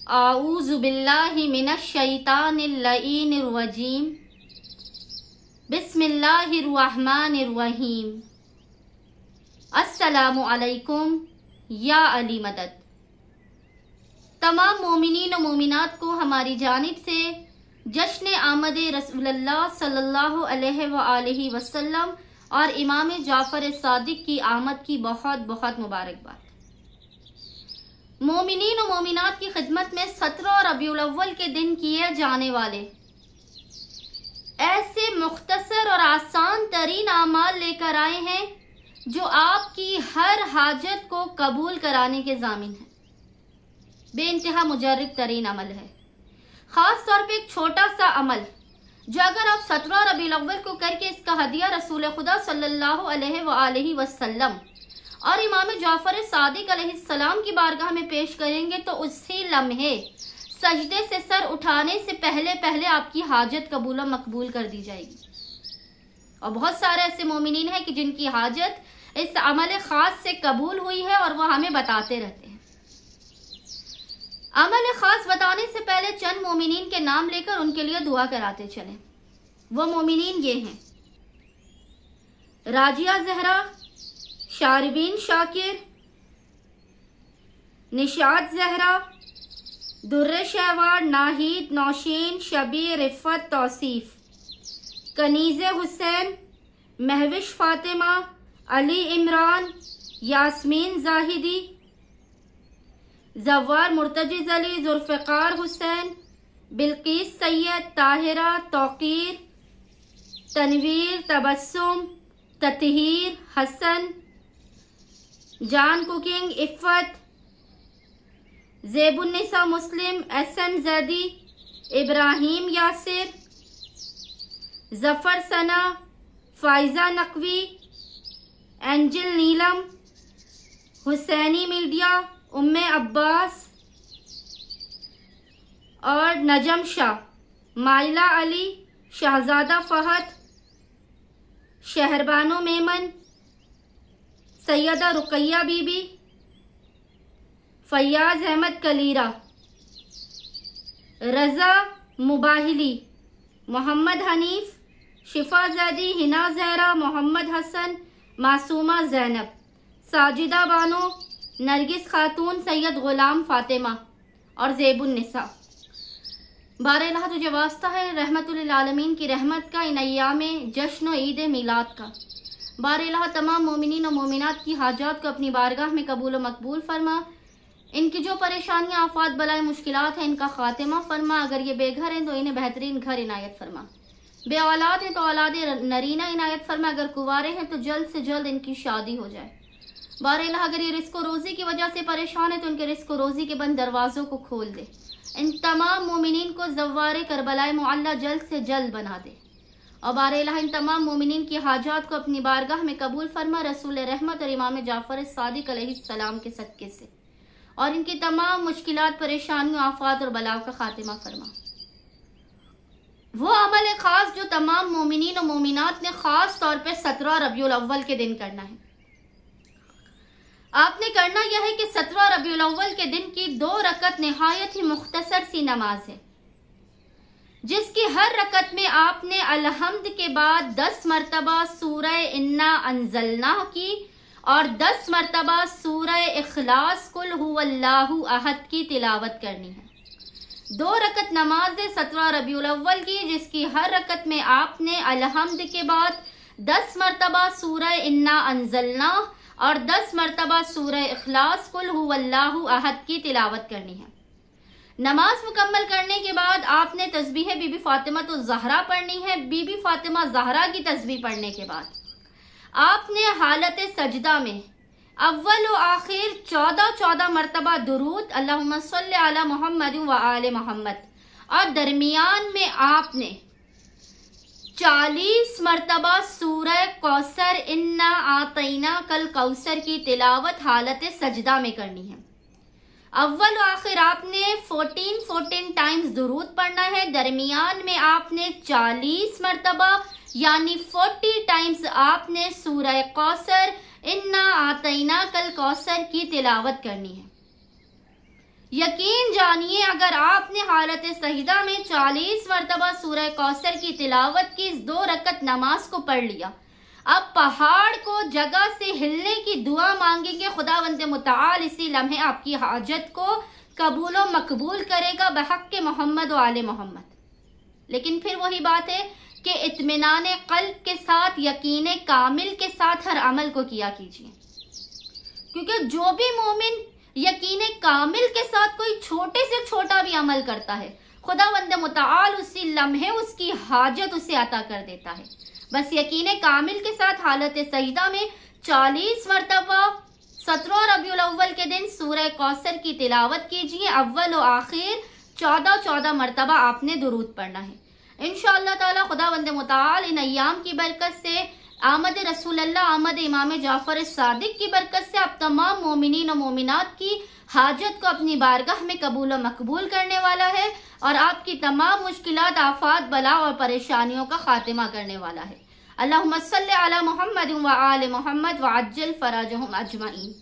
आऊज़ु बिल्लाहि मिनश शैतानिर लईनिर रजीम। बिस्मिल्लाहिर रहमानिर रहीम। अस्सलामु अलैकुम या अली मदद। तमाम मोमिनीन और मोमिनात को हमारी जानिब से जश्न आमद रसूलुल्लाह सल्लल्लाहु अलैहि वसल्लम और इमाम जाफर सादिक की आमद की बहुत बहुत मुबारकबाद। मोमिनीन और मोमिनात की खिदमत में 17 रबीउल अव्वल के दिन किए जाने वाले ऐसे मुख्तसर और आसान तरीन आमाल लेकर आए हैं जो आपकी हर हाजत को कबूल कराने के जामिन है। बेइंतहा मुजर्रब तरीन अमल है। खास तौर पे एक छोटा सा अमल जो अगर आप 17 रबीउल अव्वल को करके इसका हदिया रसूल खुदा सल्लल्लाहु अलैहि वसल्लम और इमाम जाफर सादिक अलैहिस्सलाम की बारगाह में पेश करेंगे तो उसी लम्हे सजदे से सर उठाने से पहले पहले आपकी हाजत कबूल और मकबूल कर दी जाएगी। और बहुत सारे ऐसे मोमिनीन हैं कि जिनकी हाजत इस अमल खास से कबूल हुई है और वह हमें बताते रहते हैं। अमल खास बताने से पहले चंद मोमिनीन के नाम लेकर उनके लिए दुआ कराते चलें। वो मोमिनीन ये हैं: राजिया जहरा, शारबीन शाकिर, निशात जहरा, दुर्र शहवार, नाहिद, नौशीन, शबीर, रिफत, तौसीफ, कनीज़े हुसैन, महविश फातिमा, अली इमरान, यास्मीन जाहिदी, जवार मुर्तजिज अली, जुल्फ़िकार हुसैन, बिल्किस सैयद, ताहिरा, तौकीर, तनवीर, तबस्सुम, ततहीर, हसन, जान कुकिंग, इफ़्फ़त, ज़ेबुन्निसा मुस्लिम, एसएम जैदी, इब्राहिम यासिर, जफर सना, फाइजा नकवी, एंजिल नीलम, हुसैनी मीडिया, उम्मे अब्बास और नजम शाह, माइला अली, शहजादा फहद, शहरबानो मेमन, सैयदा रुकैया बीबी, फैयाज अहमद कलीरा, रजा मुबाहिली, मोहम्मद हनीफ, शिफा जैदी, हिना जहरा, मोहम्मद हसन, मासूमा जैनब, साजिदा बानो, नरगिस खातून, सैयद गुलाम फातिमा और ज़ेबुन्निसा। बारह तुझे वास्ता है रहमतुल आलमीन की रहमत का, इन अय्याम जश्न ईद मिलाद का। बारह तमाम मोमिनीन और मोमिनात की हाजात को अपनी बारगाह में कबूल व मकबूल फरमा। इनकी जो परेशानियां, आफात, बलाएं, मुश्किलात हैं, इनका खातिमा फरमा। अगर ये बेघर हैं तो इन्हें बेहतरीन घर इनायत फरमा। बे औलाद हैं तो औलाद नरीना इनायत फरमा। अगर कुंवारे हैं तो जल्द से जल्द इनकी शादी हो जाए। बारह अगर ये रिस्क रोज़ी की वजह से परेशान है तो उनके रिस्क रोज़ी के बंद दरवाज़ों को खोल दे। इन तमाम मोमिनीन को ज़व्वारे करबलाए मुअल्ला जल्द से जल्द बना दे। और बारह इन तमाम मोमिनीन की हाजात को अपनी बारगाह में कबूल फरमा रसूल रहमत और इमाम जाफर सादिक अलैहिस्सलाम के सदक़े से। और इनकी तमाम मुश्किलात, परेशानियों, आफात और बलाओं का खातिमा फरमा। वो अमल खास जो तमाम मोमिनीन और मोमिनात ने खास तौर पे 17 रबीउल अव्वल के दिन करना है। आपने करना यह है कि 17 रबीउल अव्वल के दिन की 2 रकत निहायत ही मुख्तसर सी नमाज है, जिसकी हर रकत में आपने अलहम्द के बाद 10 मरतबा सूरह इन्ना अंज़लना की और 10 मरतबा सूरह इखलास कुल हुवल्लाहु अहद की तिलावत करनी है। 2 रकत नमाज है 17 रबीउल अव्वल की, जिसकी हर रकत में आपने अलहम्द के बाद 10 मरतबा सूरह इन्ना अंज़लना और 10 मरतबा सूरह इखलास कुल हुवल्लाहु अहद की तिलावत करनी है। नमाज मुकम्मल करने के बाद आपने तस्बीह बीबी फातिमा तो ज़हरा पढ़नी है। बीबी फातिमा ज़हरा की तस्बीह पढ़ने के बाद आपने हालत सजदा में अव्वल व आखिर 14 मरतबा दुरूद अल्लाहुम्मा सल्ली अला मुहम्मद व आले मोहम्मद और दरमियान में आपने 40 मरतबा सूरह कौसर इन्ना आतैना कल कौसर की तिलावत हालत सजदा में करनी है। अव्वल व आखिर आपने 14 टाइम्स दुरूद पढ़ना है। दरमियान में आपने 40 मरतबा यानी 40 टाइम्स आपने सूरह कौसर इन्ना आतैना कल कौसर की तिलावत करनी है। यकीन जानिए अगर आपने हालत सजदा में 40 मरतबा सूरह कौसर की तिलावत की इस 2 रकत नमाज को पढ़ लिया, अब पहाड़ को जगह से हिलने की दुआ मांगेंगे, खुदावंद मुताल इसी लम्हे आपकी हाजत को कबूल व मकबूल करेगा बहक के मोहम्मद व आले मोहम्मद। लेकिन फिर वही बात है कि इत्मीनान कल्ब के साथ, यकीन कामिल के साथ हर अमल को किया कीजिए, क्योंकि जो भी मोमिन यकीन कामिल के साथ कोई छोटे से छोटा भी अमल करता है, खुदावंद मुताल उसी लम्हे उसकी हाजत उसे अता कर देता है। बस यकीन कामिल के साथ हालत सजदा में 40 मरतबा 17 रबीउल अव्वल के दिन सूरह कौसर की तिलावत कीजिए। अव्वल और आखिर 14 मरतबा आपने दुरूद पढ़ना है। इंशाअल्लाह ताला खुदावंद मुताल इन अय्याम की बरकत से, आमद रसूलल्लाह, आमद इमाम जाफर सादिक की बरकत से आप तमाम मोमिनीन और मोमिनात की हाजत को अपनी बारगाह में कबूल व मकबूल करने वाला है और आपकी तमाम मुश्किलात, आफात, बला और परेशानियों का खात्मा करने वाला है। अल्लाहुम्मा सल्ली अला मुहम्मद व आले मुहम्मद व अज्जल फराजहुम अजमईन।